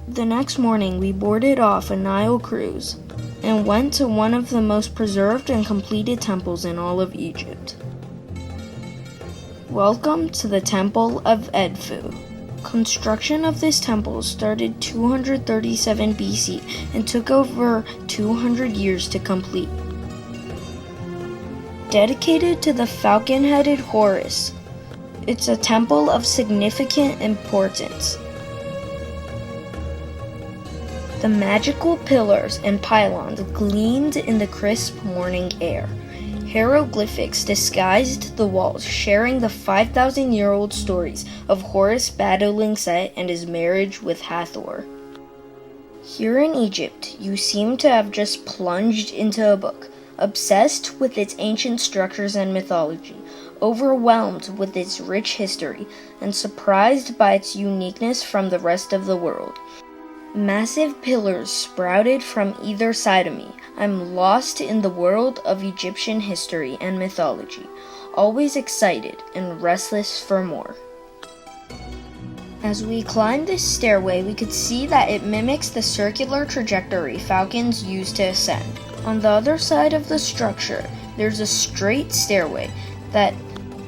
The next morning, we boarded off a Nile cruise and went to one of the most preserved and completed temples in all of Egypt. Welcome to the Temple of Edfu. Construction of this temple started 237 BC and took over 200 years to complete. Dedicated to the falcon-headed Horus, it's a temple of significant importance. The magical pillars and pylons gleamed in the crisp morning air. Hieroglyphics disguised the walls, sharing the 5,000-year-old stories of Horus battling Set and his marriage with Hathor. Here in Egypt, you seem to have just plunged into a book, obsessed with its ancient structures and mythology, overwhelmed with its rich history, and surprised by its uniqueness from the rest of the world. Massive pillars sprouted from either side of me. I'm lost in the world of Egyptian history and mythology, always excited and restless for more. As we climbed this stairway, we could see that it mimics the circular trajectory falcons use to ascend. On the other side of the structure, there's a straight stairway that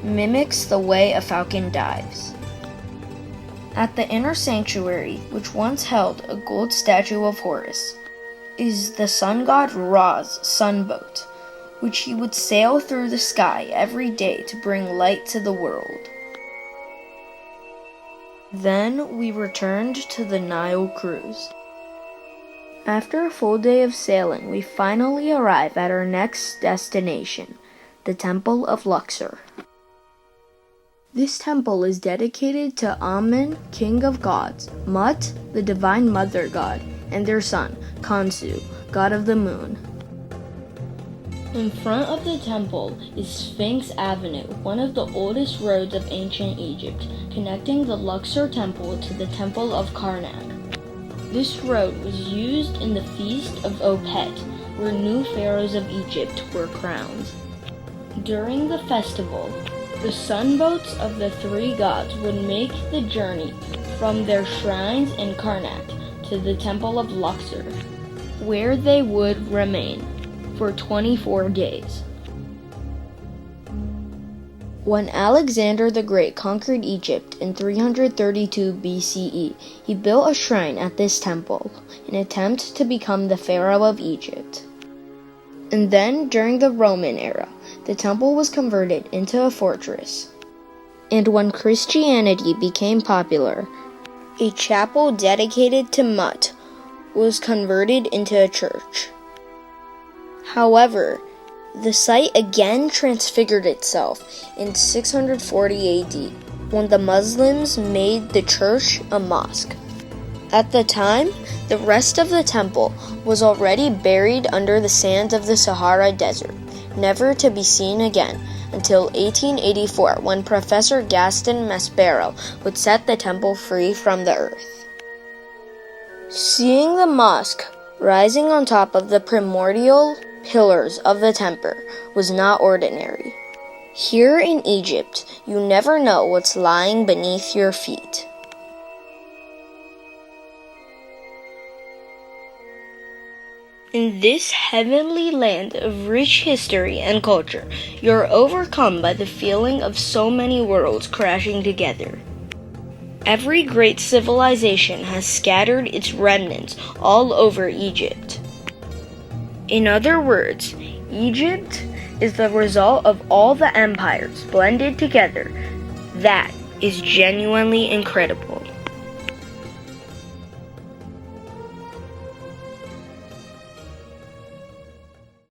mimics the way a falcon dives. At the inner sanctuary, which once held a gold statue of Horus, is the sun god Ra's sunboat, which he would sail through the sky every day to bring light to the world. Then we returned to the Nile cruise. After a full day of sailing, we finally arrive at our next destination, the Temple of Luxor. This temple is dedicated to Amun, king of gods, Mut, the divine mother god, and their son, Khonsu, god of the moon. In front of the temple is Sphinx Avenue, one of the oldest roads of ancient Egypt, connecting the Luxor temple to the Temple of Karnak. This road was used in the Feast of Opet, where new pharaohs of Egypt were crowned. During the festival, the sunboats of the three gods would make the journey from their shrines in Karnak to the Temple of Luxor, where they would remain for 24 days. When Alexander the Great conquered Egypt in 332 BCE, he built a shrine at this temple in an attempt to become the pharaoh of Egypt. And then, during the Roman era, the temple was converted into a fortress. And when Christianity became popular, a chapel dedicated to Mut was converted into a church. However, the site again transfigured itself in 640 AD when the Muslims made the church a mosque. At the time, the rest of the temple was already buried under the sands of the Sahara Desert, never to be seen again until 1884 when Professor Gaston Maspero would set the temple free from the earth. Seeing the mosque rising on top of the primordial pillars of the temple was not ordinary. Here in Egypt, you never know what's lying beneath your feet. In this heavenly land of rich history and culture, you're overcome by the feeling of so many worlds crashing together. Every great civilization has scattered its remnants all over Egypt. In other words, Egypt is the result of all the empires blended together. That is genuinely incredible.